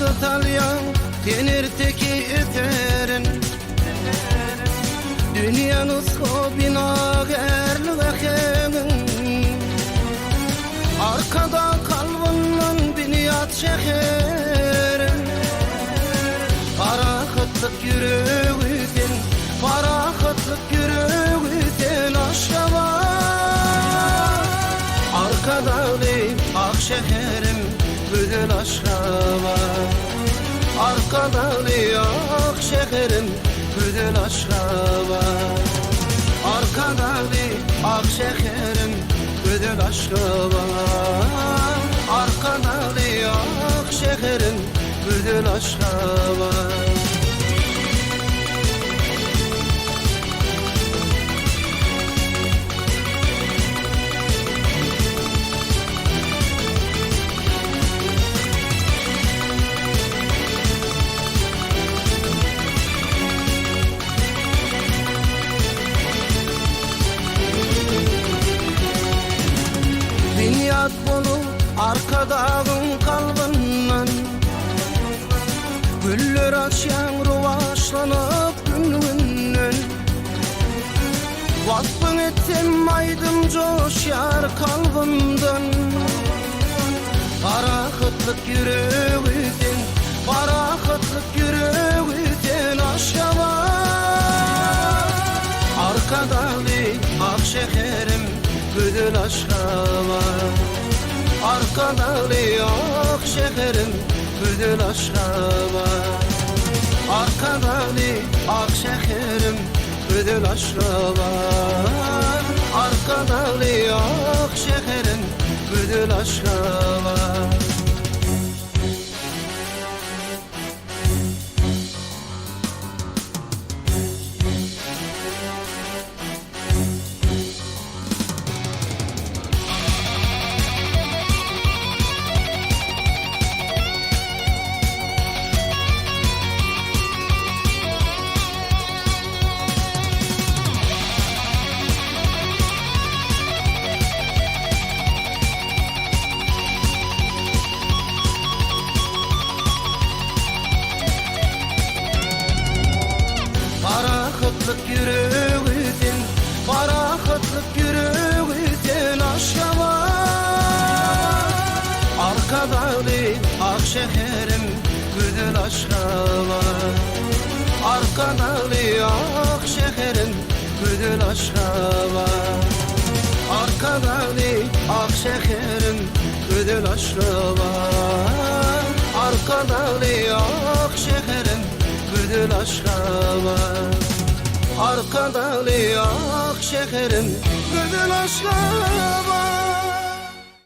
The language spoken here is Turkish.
tutalyan tenir teki eterin Dünyanız o bina gerli vekemin Arkada kalbinin biniyat şeherin Parakıtlık yürüğüdün Parakıtlık yürüğüdün aşkava Arkada li ak şeherim Büdül aşkava Arkada li ak şeherim Büdül aşkava Arkada li ak şeherim Büdül aşkava Arkada li ak şeherim Büdül aşkava Dünyat bolu arkadağın kalbından Güller açyan ruvaşlanıp gününden Vakfın ettim aydım coşyar kalbimden Parakıtlık yürüğüdün Parakıtlık yürüğüdün aşkava Arkadalı ak şeherim Büdül aşkava Arkadalı ak şeherim Büdül aşkava Arkadalı ak şeherim Büdül aşkava Arkadalı ak şeherim Büdül aşkava Parakıtlık yürüğüdün Parakıtlık yürüğüdün aşkava Arkadalı ak şeherim Büdül aşkava Arkadalı ak şeherim Büdül aşkava Arkadalı ak şeherim Büdül aşkava Arkadalı ak şeherim Büdül aşkava Arkadalı ak şeherim Büdül aşkava